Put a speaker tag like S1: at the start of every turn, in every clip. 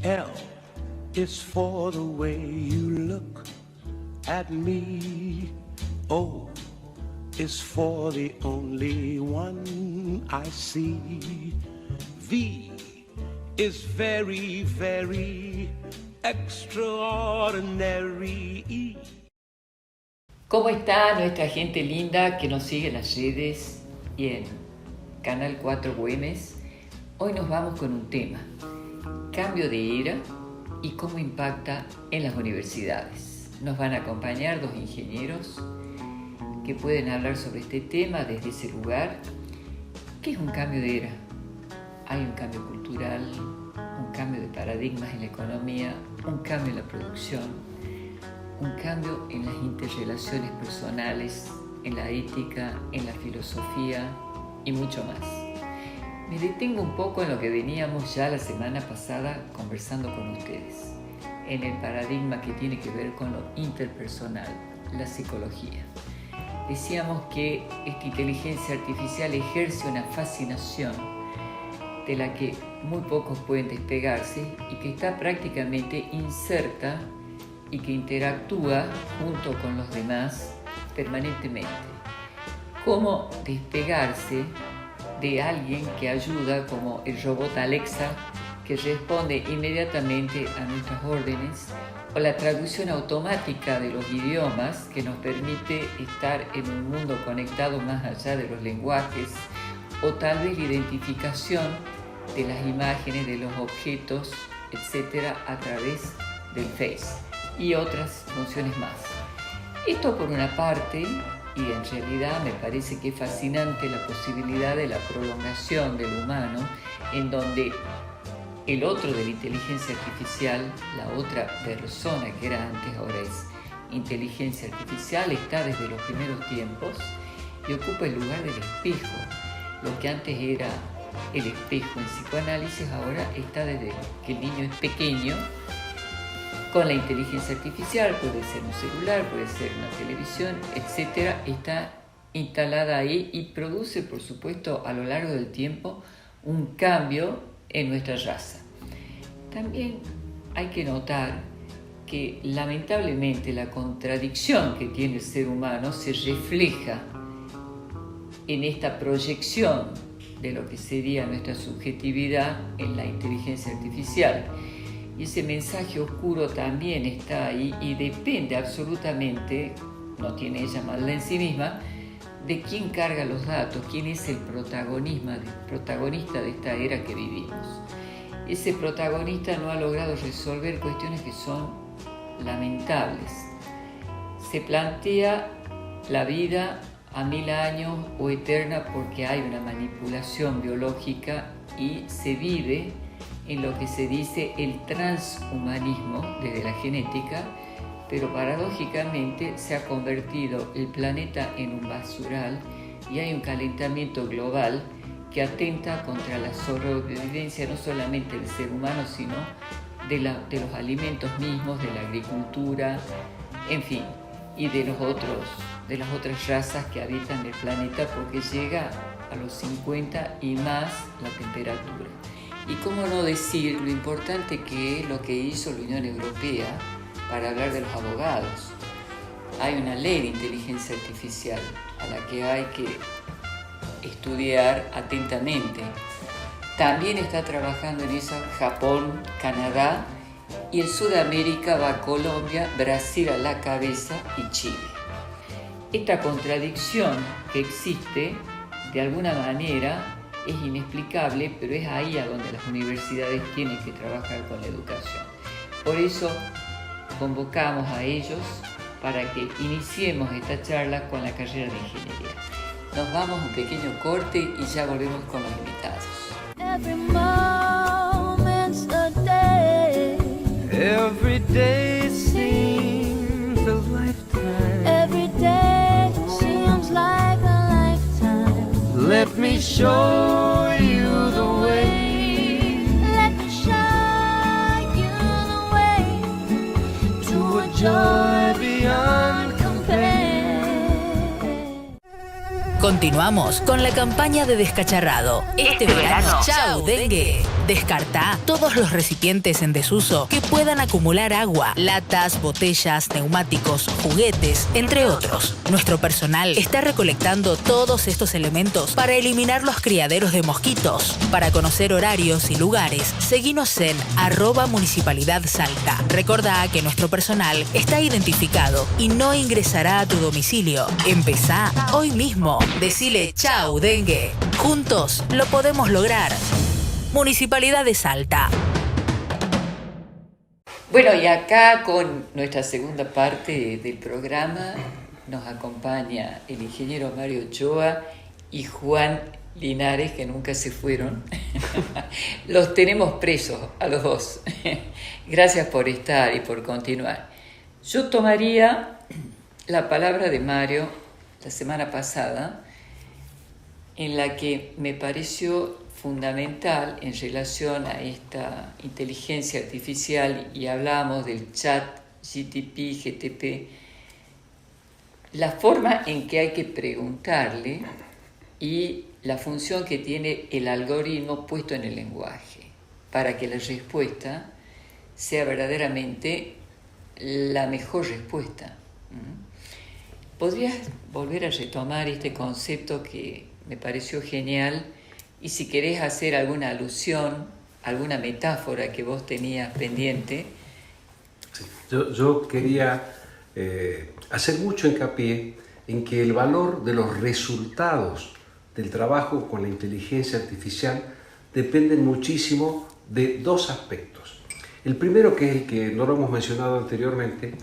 S1: L is for the way you look at me. O is for the only one I see. V is very, very extraordinary.
S2: ¿Cómo está nuestra gente linda que nos sigue en las redes y en Canal 4 Güemes? Hoy nos vamos con un tema, cambio de era y cómo impacta en las universidades. Nos van a acompañar dos ingenieros que pueden hablar sobre este tema desde ese lugar. ¿Qué es un cambio de era? Hay un cambio cultural, un cambio de paradigmas en la economía, un cambio en la producción, un cambio en las interrelaciones personales, en la ética, en la filosofía y mucho más. Me detengo un poco en lo que veníamos ya la semana pasada conversando con ustedes, en el paradigma que tiene que ver con lo interpersonal, la psicología. Decíamos que esta inteligencia artificial ejerce una fascinación de la que muy pocos pueden despegarse y que está prácticamente inserta y que interactúa junto con los demás permanentemente. ¿Cómo despegarse de alguien que ayuda, como el robot Alexa, que responde inmediatamente a nuestras órdenes, o la traducción automática de los idiomas que nos permite estar en un mundo conectado más allá de los lenguajes, o tal vez la identificación de las imágenes, de los objetos, etcétera, a través del Face y otras funciones más? Esto por una parte, y en realidad me parece que es fascinante la posibilidad de la prolongación del humano, en donde el otro de la inteligencia artificial, la otra persona que era antes, ahora es inteligencia artificial, está desde los primeros tiempos y ocupa el lugar del espejo. Lo que antes era el espejo en psicoanálisis, ahora está desde que el niño es pequeño, con la inteligencia artificial, puede ser un celular, puede ser una televisión, etcétera, está instalada ahí y produce, por supuesto, a lo largo del tiempo, un cambio en nuestra raza. También hay que notar que lamentablemente la contradicción que tiene el ser humano se refleja en esta proyección de lo que sería nuestra subjetividad en la inteligencia artificial. Y ese mensaje oscuro también está ahí y depende absolutamente, no tiene ella maldad en sí misma, de quién carga los datos, quién es el protagonista de esta era que vivimos. Ese protagonista no ha logrado resolver cuestiones que son lamentables. Se plantea la vida a 1000 años o eterna porque hay una manipulación biológica y se vive en lo que se dice el transhumanismo desde la genética, pero paradójicamente se ha convertido el planeta en un basural y hay un calentamiento global que atenta contra la sobrevivencia no solamente del ser humano, sino de los alimentos mismos, de la agricultura, en fin, y de las otras razas que habitan el planeta, porque llega a los 50 y más la temperatura. Y cómo no decir lo importante que es lo que hizo la Unión Europea para hablar de los abogados. Hay una ley de inteligencia artificial a la que hay que estudiar atentamente. También está trabajando en eso Japón, Canadá, y en Sudamérica va Colombia, Brasil a la cabeza y Chile. Esta contradicción que existe, de alguna manera, es inexplicable, pero es ahí a donde las universidades tienen que trabajar con la educación. Por eso convocamos a ellos para que iniciemos esta charla con la carrera de ingeniería. Nos vamos a un pequeño corte y ya volvemos con los invitados.
S3: Every moment's a day.
S1: Every day seems a lifetime.
S3: Every day seems like a lifetime.
S1: Let me show you the way.
S3: Let me show you the way to a joy beyond compare.
S4: Continuamos con la campaña de Descacharrado. Este verano, chau dengue. Descartá todos los recipientes en desuso que puedan acumular agua, latas, botellas, neumáticos, juguetes, entre otros. Nuestro personal está recolectando todos estos elementos para eliminar los criaderos de mosquitos. Para conocer horarios y lugares, seguinos en @municipalidad_salta. Recordá que nuestro personal está identificado y no ingresará a tu domicilio. Empezá hoy mismo. Decile chau, dengue. Juntos lo podemos lograr. Municipalidad de Salta.
S2: Bueno, y acá con nuestra segunda parte del programa nos acompaña el ingeniero Mario Ochoa y Juan Linares, que nunca se fueron. Los tenemos presos a los dos. Gracias por estar y por continuar. Yo tomaría la palabra de Mario la semana pasada, en la que me pareció fundamental en relación a esta inteligencia artificial, y hablábamos del chat GTP, la forma en que hay que preguntarle y la función que tiene el algoritmo puesto en el lenguaje para que la respuesta sea verdaderamente la mejor respuesta. ¿Podrías volver a retomar este concepto que me pareció genial? Y si querés hacer alguna alusión, alguna metáfora que vos tenías pendiente.
S5: Sí. Yo quería hacer mucho hincapié en que el valor de los resultados del trabajo con la inteligencia artificial dependen muchísimo de dos aspectos. El primero, que es el que no lo hemos mencionado anteriormente,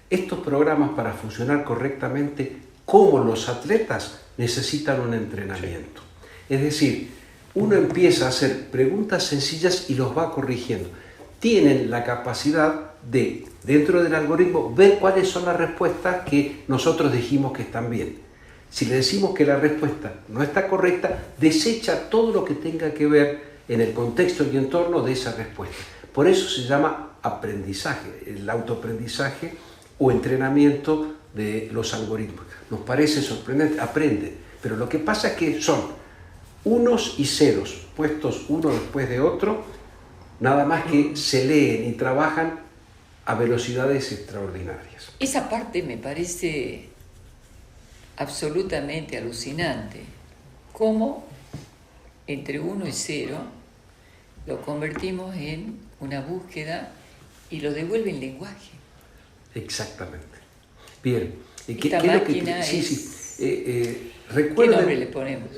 S5: estos programas, para funcionar correctamente, como los atletas, necesitan un entrenamiento. Es decir, uno empieza a hacer preguntas sencillas y los va corrigiendo. Tienen la capacidad de, dentro del algoritmo, ver cuáles son las respuestas que nosotros dijimos que están bien. Si le decimos que la respuesta no está correcta, desecha todo lo que tenga que ver en el contexto y entorno de esa respuesta. Por eso se llama aprendizaje, el autoaprendizaje o entrenamiento de los algoritmos. Nos parece sorprendente, aprenden, pero lo que pasa es que son unos y ceros puestos uno después de otro, nada más que se leen y trabajan a velocidades extraordinarias.
S2: Esa parte me parece absolutamente alucinante. Cómo entre 1 y 0 lo convertimos en una búsqueda y lo devuelve en lenguaje.
S5: Exactamente. Bien.
S2: Esta máquina
S5: Recuerden,
S2: ¿qué nombre le ponemos?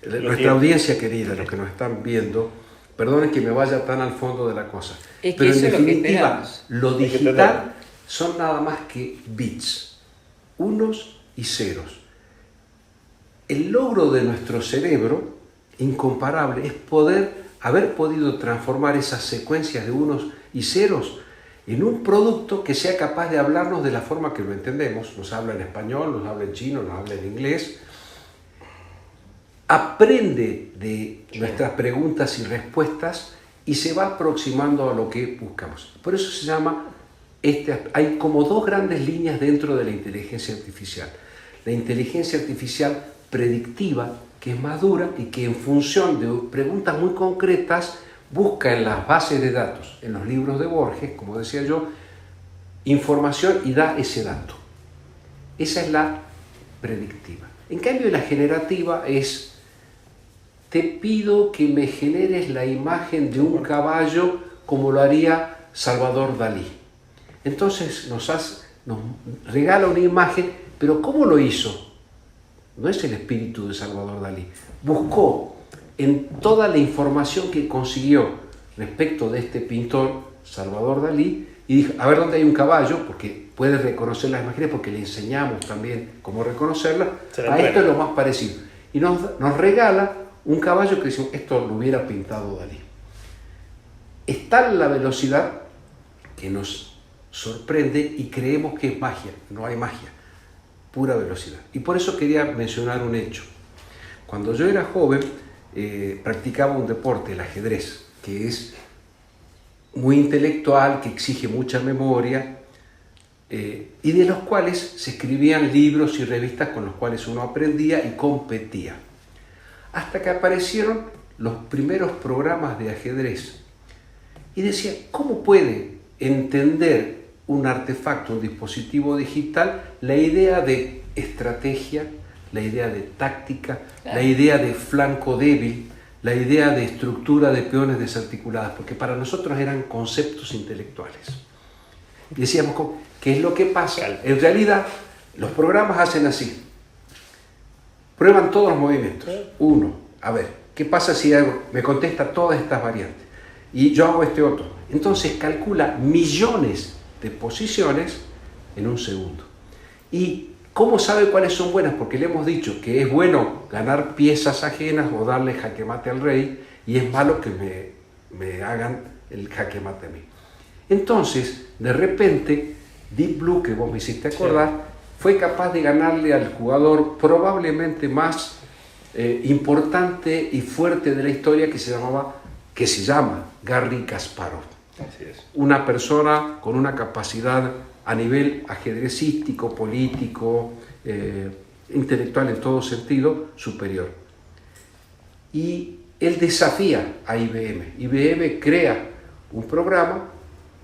S5: Nuestra audiencia querida, los que nos están viendo, perdonen que me vaya tan al fondo de la cosa,
S2: es que
S5: pero en
S2: eso
S5: definitiva,
S2: es
S5: lo digital son nada más que bits, unos y ceros. El logro de nuestro cerebro, incomparable, es haber podido transformar esas secuencias de unos y ceros en un producto que sea capaz de hablarnos de la forma que lo entendemos. Nos habla en español, nos habla en chino, nos habla en inglés. Aprende de nuestras preguntas y respuestas y se va aproximando a lo que buscamos. Por eso se llama, hay como dos grandes líneas dentro de la inteligencia artificial. La inteligencia artificial predictiva, que es más dura y que en función de preguntas muy concretas busca en las bases de datos, en los libros de Borges, como decía yo, información y da ese dato. Esa es la predictiva. En cambio, la generativa es: te pido que me generes la imagen de un caballo como lo haría Salvador Dalí. Entonces nos regala una imagen, pero ¿cómo lo hizo? No es el espíritu de Salvador Dalí. Buscó en toda la información que consiguió respecto de este pintor, Salvador Dalí, y dijo, a ver dónde hay un caballo, porque puede reconocer las imágenes, porque le enseñamos también cómo reconocerlas. A esto es lo más parecido. Y nos regala un caballo que decimos, esto lo hubiera pintado Dalí. Es tal la velocidad que nos sorprende y creemos que es magia. No hay magia, pura velocidad. Y por eso quería mencionar un hecho. Cuando yo era joven, practicaba un deporte, el ajedrez, que es muy intelectual, que exige mucha memoria, y de los cuales se escribían libros y revistas con los cuales uno aprendía y competía. Hasta que aparecieron los primeros programas de ajedrez y decía, ¿cómo puede entender un artefacto, un dispositivo digital, la idea de estrategia, la idea de táctica, la idea de flanco débil, la idea de estructura de peones desarticuladas? Porque para nosotros eran conceptos intelectuales. Y decíamos, ¿qué es lo que pasa? En realidad, los programas hacen así. Prueban todos los movimientos. Uno, a ver, ¿qué pasa si me contesta todas estas variantes? Y yo hago este otro. Entonces calcula millones de posiciones en un segundo. ¿Y cómo sabe cuáles son buenas? Porque le hemos dicho que es bueno ganar piezas ajenas o darle jaque mate al rey, y es malo que me hagan el jaque mate a mí. Entonces, de repente, Deep Blue, que vos me hiciste acordar, fue capaz de ganarle al jugador probablemente más importante y fuerte de la historia, que se llama Garry Kasparov.
S6: Así es.
S5: Una persona con una capacidad a nivel ajedrecístico, político, intelectual en todo sentido, superior. Y él desafía a IBM. IBM crea un programa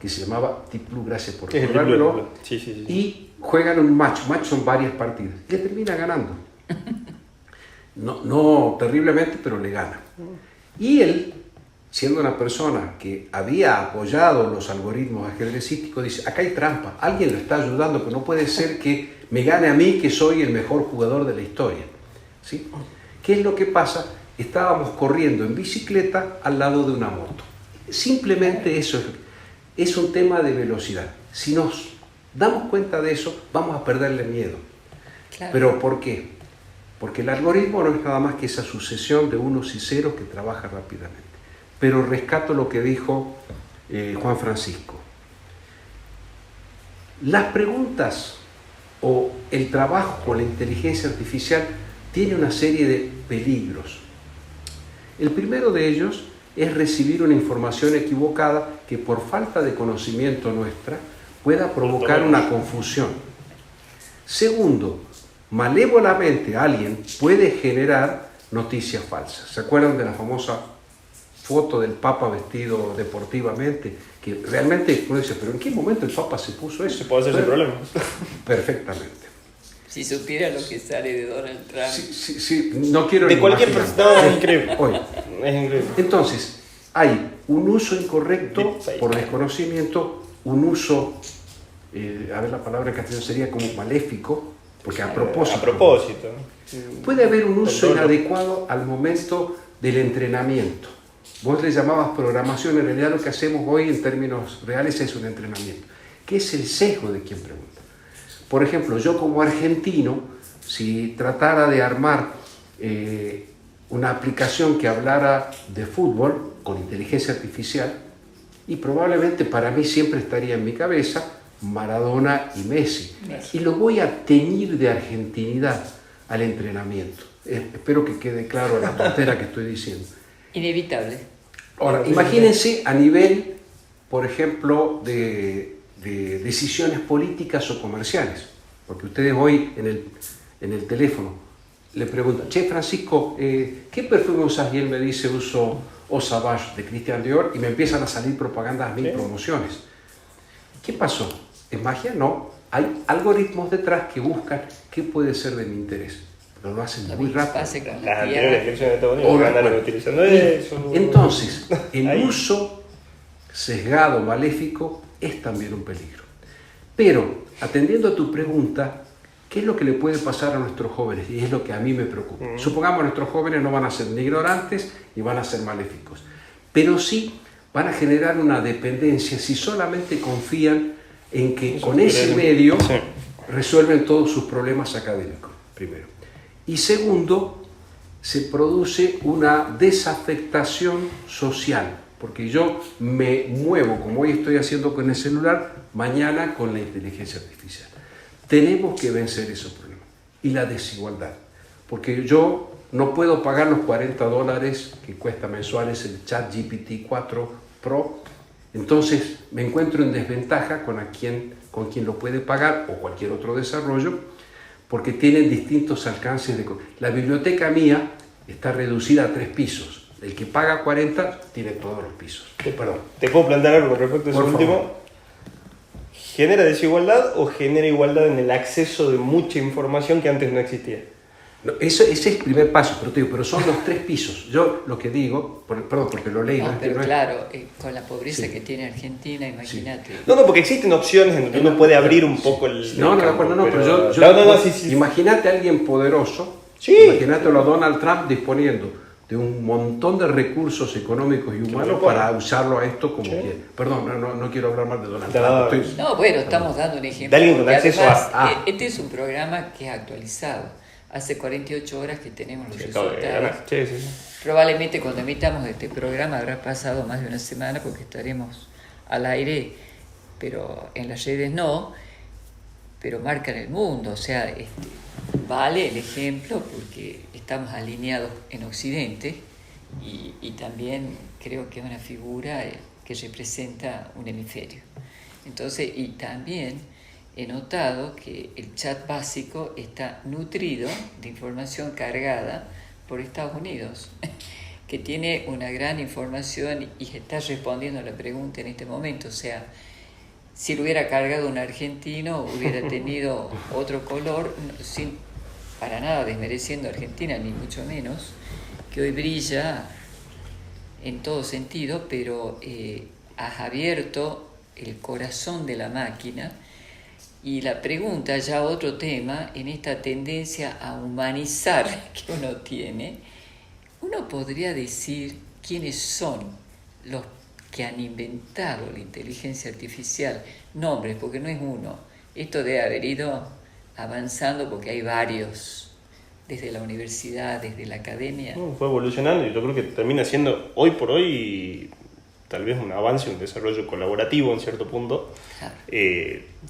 S5: que se llamaba Deep Blue, gracias por recordarlo,
S6: sí.
S5: y juegan un match son varias partidas, y le termina ganando. No terriblemente, pero le gana. Y él, siendo una persona que había apoyado los algoritmos ajedrecísticos, dice, acá hay trampa, alguien lo está ayudando, pero no puede ser que me gane a mí, que soy el mejor jugador de la historia. ¿Sí? ¿Qué es lo que pasa? Estábamos corriendo en bicicleta al lado de una moto. Simplemente eso es un tema de velocidad. Si nos damos cuenta de eso, vamos a perderle miedo.
S2: Claro.
S5: ¿Pero por qué? Porque el algoritmo no es nada más que esa sucesión de unos y ceros que trabaja rápidamente. Pero rescato lo que dijo Juan Francisco. Las preguntas o el trabajo con la inteligencia artificial tiene una serie de peligros. El primero de ellos es recibir una información equivocada que por falta de conocimiento nuestra pueda provocar una confusión. Segundo, malévolamente alguien puede generar noticias falsas. ¿Se acuerdan de la famosa foto del Papa vestido deportivamente? Que realmente uno dice, ¿pero en qué momento el Papa se puso eso?
S6: Se puede hacer sin problema.
S5: Perfectamente.
S2: Si supiera lo que sale de Donald Trump.
S5: Sí, no quiero
S6: De cualquier
S5: imaginar.
S6: persona es increíble.
S5: Oye,
S6: Es increíble.
S5: entonces, hay un uso incorrecto
S6: Deepfake.
S5: por desconocimiento, un uso, a ver, la palabra en castellano sería como maléfico, porque a propósito.
S6: A propósito.
S5: Puede haber un uso
S6: Control.
S5: inadecuado al momento del entrenamiento. Vos le llamabas programación, en realidad lo que hacemos hoy en términos reales es un entrenamiento. ¿Qué es el sesgo de quien pregunta? Por ejemplo, yo como argentino, si tratara de armar una aplicación que hablara de fútbol con inteligencia artificial, y probablemente para mí siempre estaría en mi cabeza Maradona y Messi. Y lo voy a teñir de argentinidad al entrenamiento. Espero que quede claro la tontera que estoy diciendo.
S2: Inevitable.
S5: Ahora, imagínense a nivel, por ejemplo, de decisiones políticas o comerciales. Porque ustedes hoy en el teléfono le preguntan, che, Francisco, ¿qué perfume usas? Y él me dice, uso Eau Sauvage de Christian Dior, y me empiezan a salir propagandas a mí, promociones. ¿Qué pasó? ¿Es magia? No. Hay algoritmos detrás que buscan qué puede ser de mi interés. Pero lo hacen muy rápido.
S2: Pase con
S6: Las
S2: la
S6: anteriores
S2: tierra.
S6: elecciones de Estados Unidos
S5: Ahora,
S6: andaron
S5: bueno,
S6: utilizando eso.
S5: entonces, el
S6: Ahí.
S5: uso sesgado, maléfico, es también un peligro. Pero, atendiendo a tu pregunta, ¿qué es lo que le puede pasar a nuestros jóvenes? Y es lo que a mí me preocupa. Supongamos que nuestros jóvenes no van a ser ni ignorantes ni van a ser maléficos, pero sí van a generar una dependencia si solamente confían en que con ese medio resuelven todos sus problemas académicos, primero. Y segundo, se produce una desafectación social, porque yo me muevo, como hoy estoy haciendo con el celular, mañana con la inteligencia artificial. Tenemos que vencer esos problemas. Y la desigualdad, porque yo no puedo pagar los $40 que cuesta mensuales el ChatGPT 4 Pro, entonces me encuentro en desventaja con quien lo puede pagar o cualquier otro desarrollo, porque tienen distintos alcances. La biblioteca mía está reducida a 3 pisos. El que paga 40 tiene todos los pisos. Perdón.
S6: ¿Te puedo plantear algo con respecto a eso
S5: Por
S6: último?
S5: favor.
S6: ¿Genera desigualdad o genera igualdad en el acceso de mucha información que antes no existía?
S5: No, ese es el primer paso, pero te digo, pero son los 3 pisos. Yo lo que digo, perdón, porque lo leí.
S2: No,
S5: es que
S2: pero
S5: no es-
S2: claro, con la pobreza
S5: Sí.
S2: que tiene Argentina, imagínate.
S6: No, porque existen opciones en donde uno puede abrir un poco el
S5: No,
S6: el campo,
S5: pero yo
S6: no, sí.
S5: imagínate a alguien poderoso,
S6: Sí.
S5: imagínatelo a Donald Trump disponiendo de un montón de recursos económicos y humanos
S6: lo puede.
S5: para usarlo a esto como
S6: Sí.
S5: quiere. Perdón, no quiero hablar más de Donald
S6: No,
S5: Trump. estoy-
S2: No, bueno, estamos dando un ejemplo.
S6: De alguien con
S2: porque
S6: acceso
S2: además,
S5: a-
S2: este es un programa que es actualizado. Hace 48 horas que tenemos los
S6: Sí, acabo de
S2: resultados.
S6: ganar. Sí.
S2: Probablemente cuando emitamos este programa habrá pasado más de una semana porque estaremos al aire, pero en las redes no, pero marcan el mundo. O sea, vale el ejemplo porque estamos alineados en Occidente y también creo que es una figura que representa un hemisferio. Entonces, y también he notado que el chat básico está nutrido de información cargada por Estados Unidos, que tiene una gran información y está respondiendo a la pregunta en este momento. O sea, si lo hubiera cargado un argentino, hubiera tenido otro color, sin para nada desmereciendo a Argentina, ni mucho menos, que hoy brilla en todo sentido, pero has abierto el corazón de la máquina. Y la pregunta, ya otro tema, en esta tendencia a humanizar que uno tiene, uno podría decir quiénes son los que han inventado la inteligencia artificial, nombres, porque no es uno. Esto debe haber ido avanzando porque hay varios, desde la universidad, desde la academia.
S6: Fue evolucionando y yo creo que termina siendo hoy por hoy tal vez un avance, un desarrollo colaborativo en cierto punto.
S2: Claro.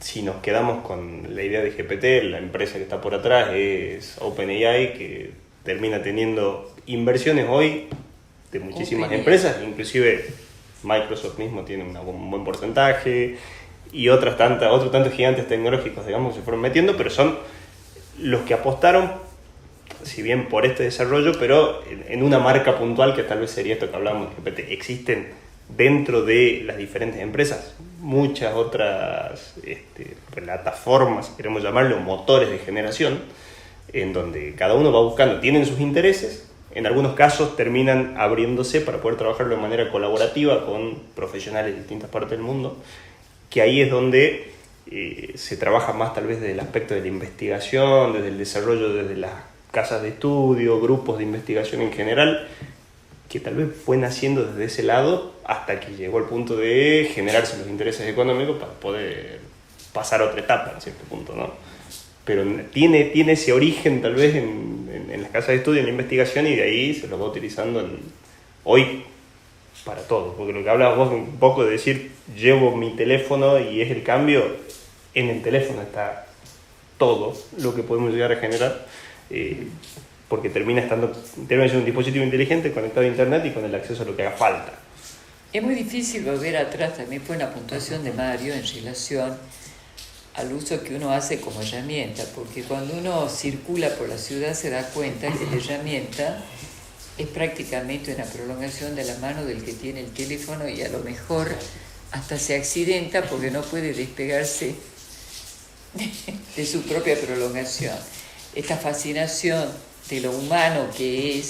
S6: Si nos quedamos con la idea de GPT, la empresa que está por atrás es OpenAI, que termina teniendo inversiones hoy de muchísimas
S2: OpenAI.
S6: empresas, inclusive Microsoft mismo tiene un buen porcentaje y otros tantos gigantes tecnológicos, digamos, se fueron metiendo, pero son los que apostaron, si bien por este desarrollo, pero en una marca puntual que tal vez sería esto que hablábamos de GPT. Existen dentro de las diferentes empresas muchas otras plataformas, si queremos llamarlo, motores de generación, en donde cada uno va buscando, tienen sus intereses, en algunos casos terminan abriéndose para poder trabajarlo de manera colaborativa con profesionales de distintas partes del mundo, que ahí es donde se trabaja más tal vez desde el aspecto de la investigación, desde el desarrollo, desde las casas de estudio, grupos de investigación en general, que tal vez fue naciendo desde ese lado hasta que llegó al punto de generarse los intereses económicos para poder pasar a otra etapa en cierto punto, ¿no? Pero tiene ese origen tal vez en las casas de estudio, en la investigación, y de ahí se lo va utilizando hoy para todo. Porque lo que hablabas vos un poco de decir, llevo mi teléfono y es el cambio, en el teléfono está todo lo que podemos llegar a generar, porque termina siendo un dispositivo inteligente conectado a internet y con el acceso a lo que haga falta.
S2: Es muy difícil volver atrás, también fue una puntuación de Mario en relación al uso que uno hace como herramienta, porque cuando uno circula por la ciudad se da cuenta que la herramienta es prácticamente una prolongación de la mano del que tiene el teléfono y a lo mejor hasta se accidenta porque no puede despegarse de su propia prolongación. Esta fascinación de lo humano que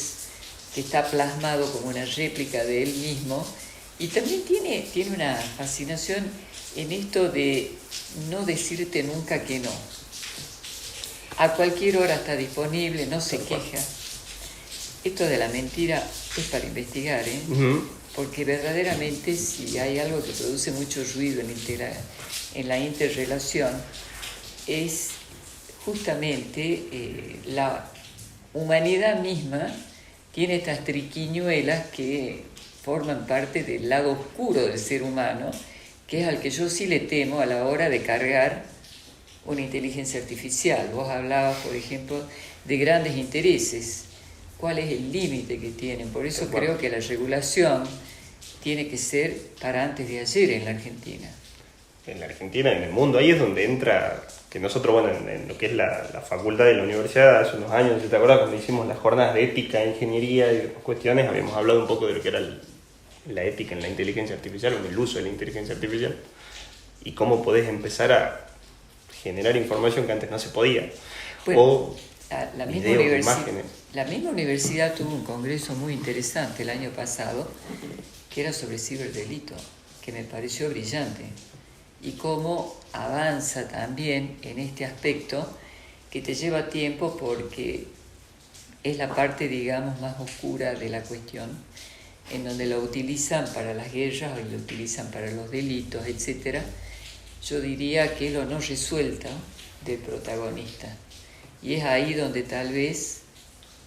S2: está plasmado como una réplica de él mismo, y también tiene una fascinación en esto de no decirte nunca que no. A cualquier hora está disponible, no se queja. Esto de la mentira es para investigar, ¿eh?
S6: Uh-huh.
S2: Porque verdaderamente si hay algo que produce mucho ruido en la interrelación, es justamente la humanidad misma tiene estas triquiñuelas que forman parte del lado oscuro del ser humano, que es al que yo sí le temo a la hora de cargar una inteligencia artificial. Vos hablabas, por ejemplo, de grandes intereses. ¿Cuál es el límite que tienen? Por eso creo que la regulación tiene que ser para antes de ayer en la Argentina.
S6: En la Argentina, en el mundo, ahí es donde entra que nosotros, bueno, en lo que es la facultad de la universidad, hace unos años, ¿te acuerdas? Cuando hicimos las jornadas de ética, ingeniería y demás cuestiones, habíamos hablado un poco de lo que era la ética en la inteligencia artificial, o en el uso de la inteligencia artificial, y cómo podés empezar a generar información que antes no se podía.
S2: Bueno,
S6: O
S2: la misma
S6: videos, imágenes.
S2: La misma universidad tuvo un congreso muy interesante el año pasado, que era sobre ciberdelito, que me pareció brillante, y cómo avanza también en este aspecto, que te lleva tiempo porque es la parte, digamos, más oscura de la cuestión, en donde lo utilizan para las guerras o lo utilizan para los delitos, etc. Yo diría que es lo no resuelto del protagonista. Y es ahí donde tal vez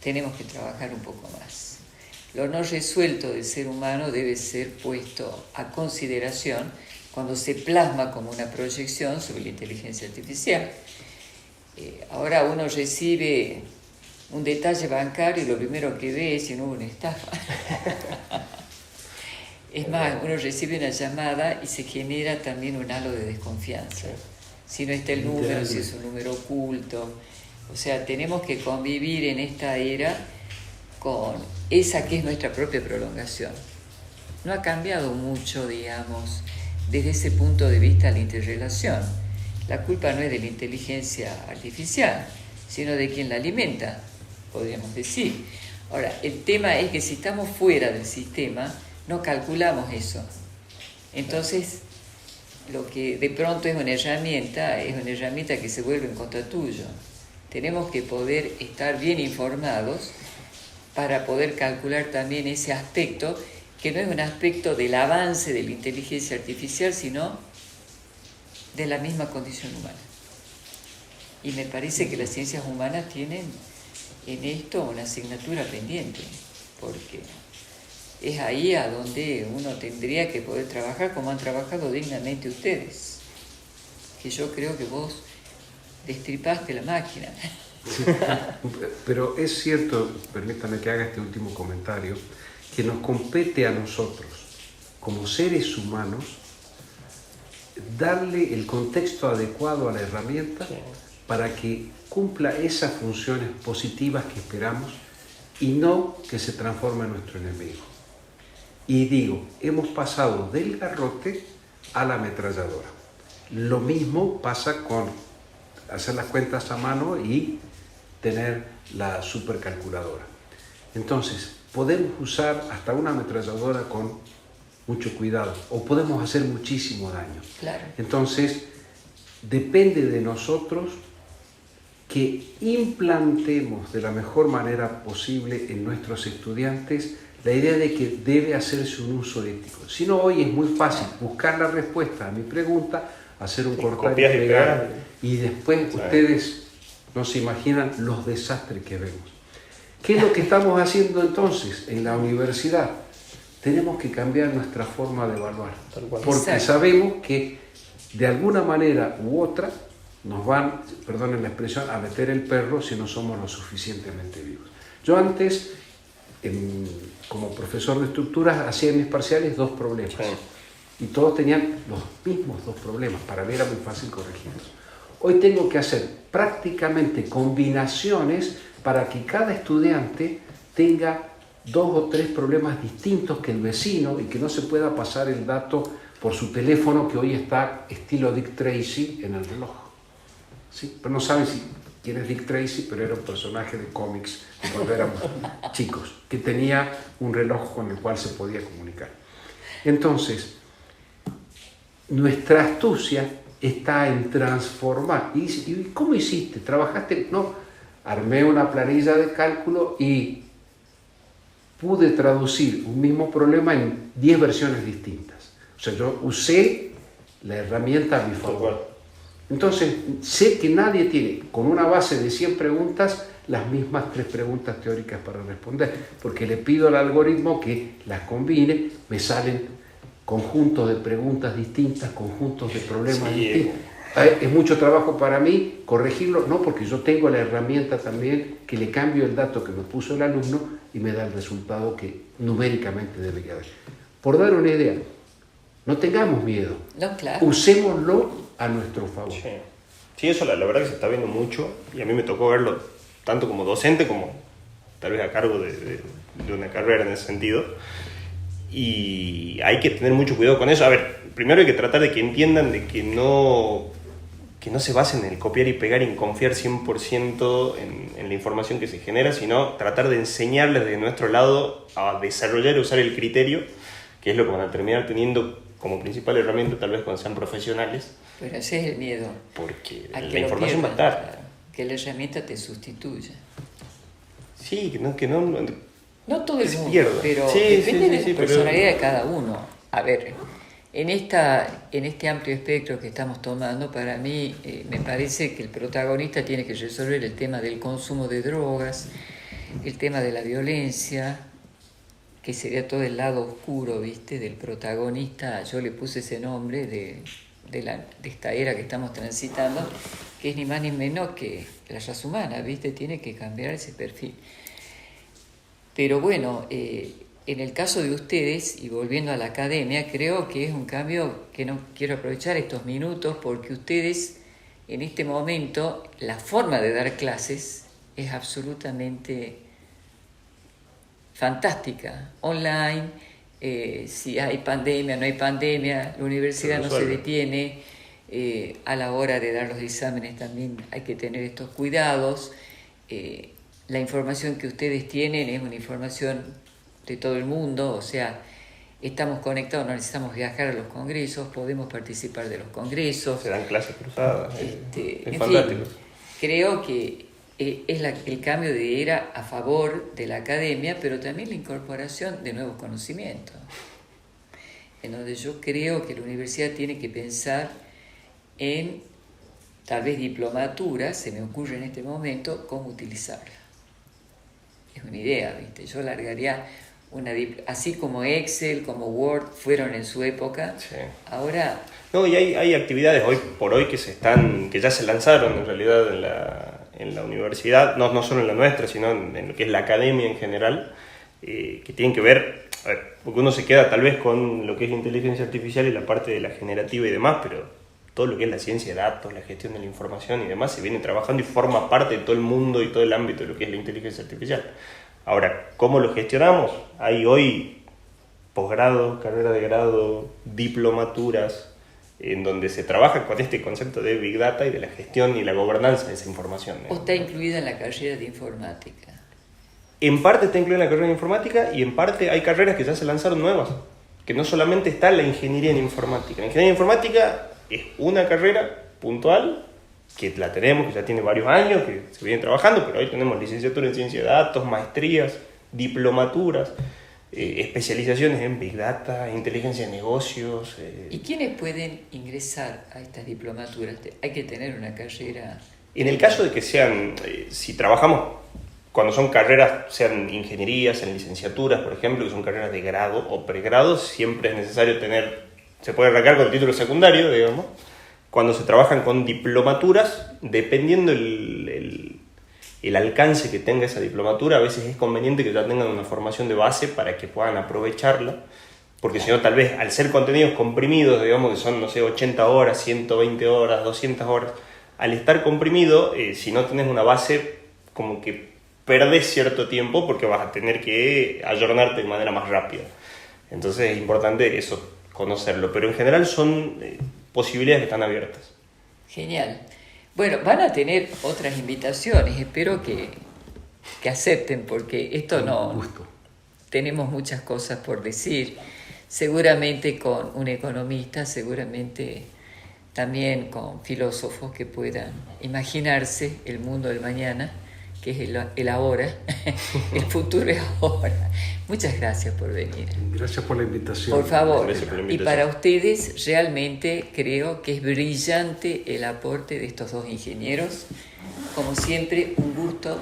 S2: tenemos que trabajar un poco más. Lo no resuelto del ser humano debe ser puesto a consideración cuando se plasma como una proyección sobre la inteligencia artificial. Ahora uno recibe un detalle bancario y lo primero que ve es si no hubo una estafa. Es más, uno recibe una llamada y se genera también un halo de desconfianza. Si no está el número, si es un número oculto. O sea, tenemos que convivir en esta era con esa que es nuestra propia prolongación. No ha cambiado mucho, digamos, desde ese punto de vista la interrelación. La culpa no es de la inteligencia artificial, sino de quien la alimenta, podríamos decir. Ahora, el tema es que si estamos fuera del sistema, no calculamos eso. Entonces, lo que de pronto es una herramienta que se vuelve en contra tuyo. Tenemos que poder estar bien informados para poder calcular también ese aspecto, que no es un aspecto del avance de la inteligencia artificial, sino de la misma condición humana. Y me parece que las ciencias humanas tienen en esto una asignatura pendiente, porque es ahí a donde uno tendría que poder trabajar como han trabajado dignamente ustedes, que yo creo que vos destripaste la máquina.
S5: Sí, pero es cierto, permítame que haga este último comentario, que nos compete a nosotros, como seres humanos, darle el contexto adecuado a la herramienta para que cumpla esas funciones positivas que esperamos y no que se transforme en nuestro enemigo. Y digo, hemos pasado del garrote a la ametralladora. Lo mismo pasa con hacer las cuentas a mano y tener la supercalculadora. Entonces, podemos usar hasta una ametralladora con mucho cuidado o podemos hacer muchísimo daño.
S2: Claro.
S5: Entonces, depende de nosotros que implantemos de la mejor manera posible en nuestros estudiantes la idea de que debe hacerse un uso ético. Si no, hoy es muy fácil buscar la respuesta a mi pregunta, hacer un cortar y pegar, y después ustedes no se imaginan los desastres que vemos. ¿Qué es lo que estamos haciendo entonces en la universidad? Tenemos que cambiar nuestra forma de evaluar, porque sabemos que de alguna manera u otra nos van, perdonen la expresión, a meter el perro si no somos lo suficientemente vivos. Yo antes, como profesor de estructuras, hacía en mis parciales 2 problemas. Y todos tenían los mismos 2 problemas, para mí era muy fácil corregirlos. Hoy tengo que hacer prácticamente combinaciones para que cada estudiante tenga 2 o 3 problemas distintos que el vecino y que no se pueda pasar el dato por su teléfono, que hoy está estilo Dick Tracy en el reloj. ¿Sí? Pero no saben quién es Dick Tracy, pero era un personaje de cómics de cuando éramos chicos, que tenía un reloj con el cual se podía comunicar. Entonces, nuestra astucia está en transformar. ¿Y cómo hiciste? ¿Trabajaste? No, armé una planilla de cálculo y pude traducir un mismo problema en 10 versiones distintas. O sea, yo usé la herramienta a mi favor. Entonces, sé que nadie tiene, con una base de 100 preguntas, las mismas 3 preguntas teóricas para responder, porque le pido al algoritmo que las combine, me salen conjuntos de preguntas distintas, conjuntos de problemas distintos. Es mucho trabajo para mí corregirlo, no, porque yo tengo la herramienta también que le cambio el dato que me puso el alumno y me da el resultado que numéricamente debería haber. Por dar una idea, no tengamos miedo,
S2: No, claro.
S5: usémoslo a nuestro favor.
S6: Sí, eso la verdad que se está viendo mucho y a mí me tocó verlo tanto como docente como tal vez a cargo de una carrera en ese sentido. Y hay que tener mucho cuidado con eso. A ver, primero hay que tratar de que entiendan de que no se basen en el copiar y pegar y en confiar 100% en la información que se genera, sino tratar de enseñarles de nuestro lado a desarrollar y usar el criterio, que es lo que van a terminar teniendo como principal herramienta tal vez cuando sean profesionales.
S2: Pero ese es el miedo.
S6: Porque
S2: A que
S6: la
S2: lo
S6: información va a
S2: pierdas,
S6: estar.
S2: claro, que la herramienta te sustituya.
S6: Sí, que no
S2: No todo el
S6: se
S2: mundo,
S6: pierda.
S2: pero
S6: Sí,
S2: depende de la
S6: pero-
S2: personalidad de cada uno. A ver, en este amplio espectro que estamos tomando, para mí me parece que el protagonista tiene que resolver el tema del consumo de drogas, el tema de la violencia, que sería todo el lado oscuro, ¿viste? Del protagonista. Yo le puse ese nombre de esta era que estamos transitando, que es ni más ni menos que la raza humana, ¿viste? Tiene que cambiar ese perfil. Pero bueno, en el caso de ustedes, y volviendo a la academia, creo que es un cambio que no quiero aprovechar estos minutos, porque ustedes, en este momento, la forma de dar clases es absolutamente fantástica. Online, si hay pandemia, no hay pandemia, la universidad no se detiene. A la hora de dar los exámenes también hay que tener estos cuidados. La información que ustedes tienen es una información de todo el mundo, o sea, estamos conectados, no necesitamos viajar a los congresos, podemos participar de los congresos.
S6: Se dan clases cruzadas, es
S2: En
S6: fantástico.
S2: fin, creo que es el cambio de era a favor de la academia, pero también la incorporación de nuevos conocimientos, en donde yo creo que la universidad tiene que pensar en tal vez diplomatura, se me ocurre en este momento, cómo utilizarla. Es una idea, ¿viste? Yo largaría así como Excel, como Word fueron en su época,
S6: Sí.
S2: ahora...
S6: No, y hay actividades hoy por hoy que ya se lanzaron en realidad en la universidad, no solo en la nuestra, sino en lo que es la academia en general, que tienen que ver, a ver, porque uno se queda tal vez con lo que es la inteligencia artificial y la parte de la generativa y demás, pero todo lo que es la ciencia de datos, la gestión de la información y demás se viene trabajando y forma parte de todo el mundo y todo el ámbito de lo que es la inteligencia artificial. Ahora, ¿cómo lo gestionamos? Hay hoy posgrado, carrera de grado, diplomaturas, en donde se trabaja con este concepto de Big Data y de la gestión y la gobernanza de esa información.
S2: ¿O está incluida en la carrera de informática?
S6: En parte está incluida en la carrera de informática y en parte hay carreras que ya se lanzaron nuevas, que no solamente está la ingeniería en informática. La ingeniería en informática es una carrera puntual que la tenemos, que ya tiene varios años, que se viene trabajando, pero hoy tenemos licenciatura en ciencia de datos, maestrías, diplomaturas, especializaciones en Big Data, inteligencia de negocios.
S2: ¿Y quiénes pueden ingresar a estas diplomaturas? Hay que tener una carrera...
S6: En el caso de que sean, si trabajamos, cuando son carreras, sean ingenierías, sean licenciaturas, por ejemplo, que son carreras de grado o pregrado, siempre es necesario se puede arrancar con el título secundario, digamos. Cuando se trabajan con diplomaturas, dependiendo el alcance que tenga esa diplomatura, a veces es conveniente que ya tengan una formación de base para que puedan aprovecharla, porque si no, tal vez al ser contenidos comprimidos, digamos que son, no sé, 80 horas, 120 horas, 200 horas, al estar comprimido, si no tenés una base, como que perdés cierto tiempo porque vas a tener que ayornarte de manera más rápida. Entonces es importante eso, conocerlo, pero en general son posibilidades que están abiertas.
S2: Genial. Bueno, van a tener otras invitaciones, espero que acepten, porque esto no...
S5: Gusto.
S2: Tenemos muchas cosas por decir, seguramente con un economista, seguramente también con filósofos que puedan imaginarse el mundo del mañana, que es el ahora, el futuro es ahora. Muchas gracias por venir.
S5: Gracias por la invitación.
S2: Por favor,
S6: Gracias por la
S2: y
S6: invitación.
S2: para ustedes realmente creo que es brillante el aporte de estos dos ingenieros. Como siempre, un gusto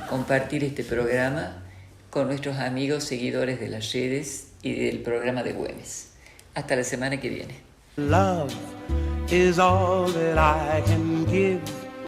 S2: compartir este programa con nuestros amigos seguidores de las redes y del programa de Güemes. Hasta la semana que viene.
S1: Love is all that I can give.